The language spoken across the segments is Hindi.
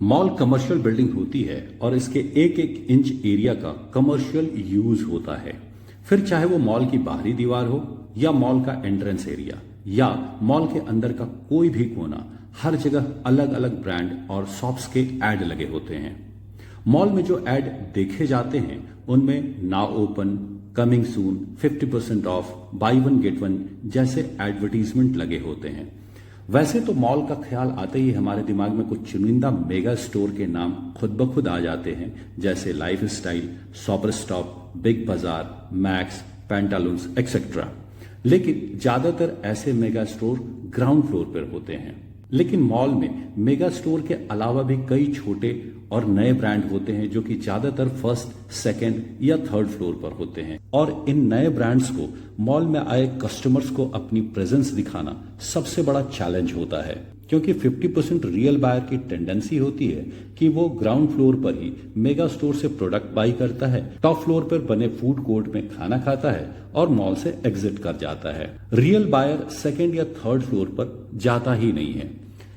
मॉल कमर्शियल बिल्डिंग होती है और इसके एक एक इंच एरिया का कमर्शियल यूज होता है। फिर चाहे वो मॉल की बाहरी दीवार हो या मॉल का एंट्रेंस एरिया या मॉल के अंदर का कोई भी कोना, हर जगह अलग अलग ब्रांड और शॉप्स के एड लगे होते हैं। मॉल में जो एड देखे जाते हैं उनमें now open, coming soon, 50% of, by one get one जैसे एडवर्टीजमेंट लगे होते हैं। वैसे तो मॉल का ख्याल आते ही हमारे दिमाग में कुछ चुनिंदा मेगा स्टोर के नाम खुद ब खुद आ जाते हैं, जैसे life style, shopper stop, big बाजार, मैक्स, पैंटालून्स एक्सेट्रा। लेकिन ज्यादातर ऐसे मेगा स्टोर ग्राउंड फ्लोर पर होते हैं। लेकिन मॉल में मेगा स्टोर के अलावा भी कई छोटे और नए ब्रांड होते हैं जो कि ज्यादातर फर्स्ट, सेकंड या थर्ड फ्लोर पर होते हैं। और इन नए ब्रांड्स को मॉल में आए कस्टमर्स को अपनी प्रेजेंस दिखाना सबसे बड़ा चैलेंज होता है, क्योंकि 50% रियल बायर की टेंडेंसी होती है कि वो ग्राउंड फ्लोर पर ही मेगा स्टोर से प्रोडक्ट बाई करता है, टॉप फ्लोर पर बने फूड कोर्ट में खाना खाता है और मॉल से एग्जिट कर जाता है। रियल बायर सेकंड या थर्ड फ्लोर पर जाता ही नहीं है।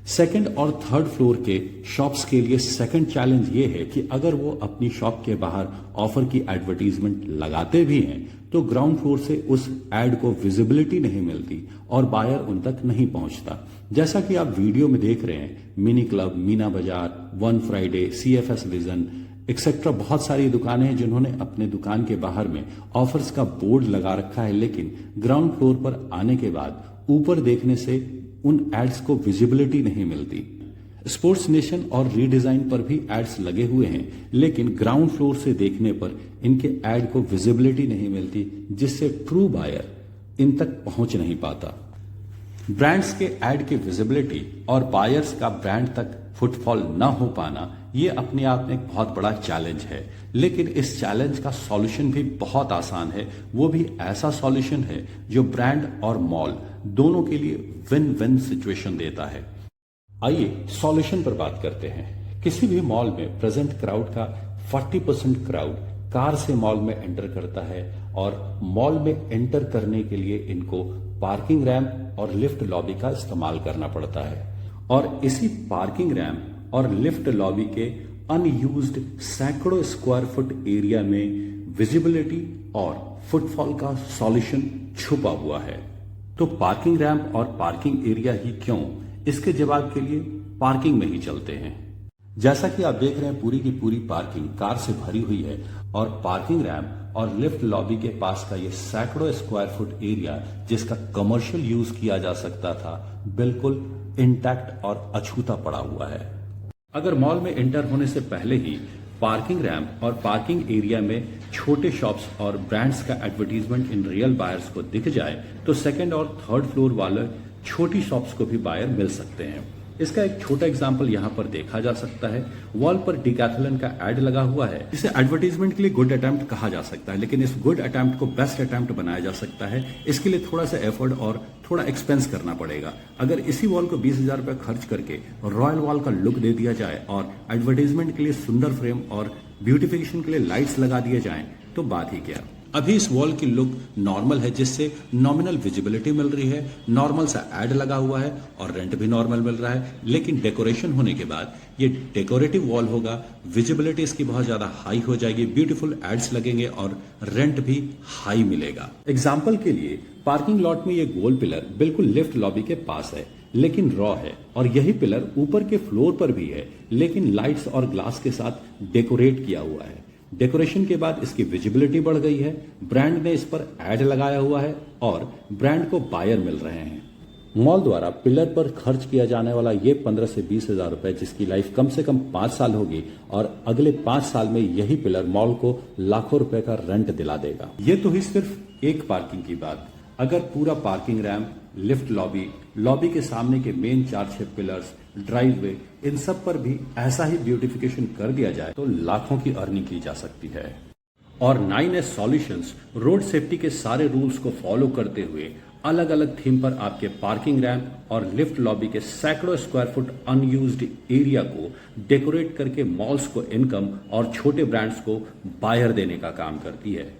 सेकंड और थर्ड फ्लोर के शॉप्स के लिए सेकंड चैलेंज ये है कि अगर वो अपनी शॉप के बाहर ऑफर की एडवर्टीजमेंट लगाते भी हैं तो ग्राउंड फ्लोर से उस एड को विजिबिलिटी नहीं मिलती और बायर उन तक नहीं पहुंचता। जैसा कि आप वीडियो में देख रहे हैं, मिनी क्लब, मीना बाजार, one Friday, CFS vision etcetera, बहुत सारी दुकानें हैं जिन्होंने अपने दुकान के बाहर में ऑफर्स का बोर्ड लगा रखा है, लेकिन ग्राउंड फ्लोर पर आने के बाद ऊपर देखने से उन एड्स को विजिबिलिटी नहीं मिलती। स्पोर्ट्स नेशन और रीडिजाइन पर भी एड्स लगे हुए हैं, लेकिन ग्राउंड फ्लोर से देखने पर इनके एड को विजिबिलिटी नहीं मिलती, जिससे ट्रू बायर इन तक पहुंच नहीं पाता। ब्रांड्स के एड की विजिबिलिटी और बायर्स का ब्रांड तक फुटफॉल न हो पाना, ये अपने आप में एक बहुत बड़ा चैलेंज है। लेकिन इस चैलेंज का सॉल्यूशन भी बहुत आसान है। वो भी ऐसा सॉल्यूशन है जो ब्रांड और मॉल दोनों के लिए विन विन सिचुएशन देता है। आइए सॉल्यूशन पर बात करते हैं। किसी भी मॉल में प्रेजेंट क्राउड का 40% क्राउड कार से मॉल में एंटर करता है और मॉल में एंटर करने के लिए इनको पार्किंग रैंप और लिफ्ट लॉबी का इस्तेमाल करना पड़ता है। और इसी पार्किंग रैंप और लिफ्ट लॉबी के अनयूज्ड सैकड़ों स्क्वायर फुट एरिया में विजिबिलिटी और फुटफॉल का सॉल्यूशन छुपा हुआ है। तो पार्किंग रैंप और पार्किंग एरिया ही क्यों, इसके जवाब के लिए पार्किंग में ही चलते हैं। जैसा कि आप देख रहे हैं, पूरी की पूरी पार्किंग कार से भरी हुई है और पार्किंग रैंप और लिफ्ट लॉबी के पास का ये सैकड़ों स्क्वायर फुट एरिया जिसका कमर्शियल यूज किया जा सकता था, बिल्कुल इंटैक्ट और अछूता पड़ा हुआ है। अगर मॉल में एंटर होने से पहले ही पार्किंग रैंप और पार्किंग एरिया में छोटे शॉप्स और ब्रांड्स का एडवर्टीजमेंट इन रियल बायर्स को दिख जाए तो सेकंड और थर्ड फ्लोर वाले छोटी शॉप्स को भी बायर मिल सकते हैं। इसका एक छोटा एग्जांपल यहाँ पर देखा जा सकता है। वॉल पर डिकैथलन का एड लगा हुआ है। इसे एडवर्टीजमेंट के लिए गुड अटेम्प्ट कहा जा सकता है, लेकिन इस गुड अटेम्प्ट को बेस्ट अटेम्प्ट बनाया जा सकता है। इसके लिए थोड़ा सा एफर्ट और थोड़ा एक्सपेंस करना पड़ेगा। अगर इसी वॉल को 20,000 रुपए खर्च करके रॉयल वॉल का लुक दे दिया जाए और एडवर्टीजमेंट के लिए सुंदर फ्रेम और ब्यूटिफिकेशन के लिए लाइट्स लगा दिए जाए तो बात ही क्या। अभी इस वॉल की लुक नॉर्मल है, जिससे नॉमिनल विजिबिलिटी मिल रही है, नॉर्मल सा एड लगा हुआ है और रेंट भी नॉर्मल मिल रहा है। लेकिन डेकोरेशन होने के बाद ये डेकोरेटिव वॉल होगा, विजिबिलिटी इसकी बहुत ज्यादा हाई हो जाएगी, ब्यूटीफुल एड्स लगेंगे और रेंट भी हाई मिलेगा। एग्जाम्पल के लिए पार्किंग लॉट में ये गोल पिलर बिल्कुल लिफ्ट लॉबी के पास है, लेकिन रॉ है, और यही पिलर ऊपर के फ्लोर पर भी है, लेकिन लाइट्स और ग्लास के साथ डेकोरेट किया हुआ है। डेकोरेशन के बाद इसकी विजिबिलिटी बढ़ गई है, ब्रांड ने इस पर एड लगाया हुआ है और ब्रांड को बायर मिल रहे हैं। मॉल द्वारा पिलर पर खर्च किया जाने वाला ये 15 से 20,000 रुपए, जिसकी लाइफ कम से कम 5 साल होगी, और अगले 5 साल में यही पिलर मॉल को लाखों रुपए का रेंट दिला देगा। ये तो ही सिर्फ एक पार्किंग की बात। अगर पूरा parking ramp, lift lobby, lobby के सामने के मेन 4-6 पिलर्स, ड्राइववे, इन सब पर भी ऐसा ही ब्यूटिफिकेशन कर दिया जाए तो लाखों की अर्निंग की जा सकती है। और 9S सॉल्यूशंस रोड सेफ्टी के सारे रूल्स को फॉलो करते हुए अलग अलग थीम पर आपके पार्किंग रैंप और लिफ्ट लॉबी के सैकड़ों स्क्वायर फुट अनयूज्ड एरिया को डेकोरेट करके मॉल्स को इनकम और छोटे ब्रांड्स को बायर देने का काम करती है।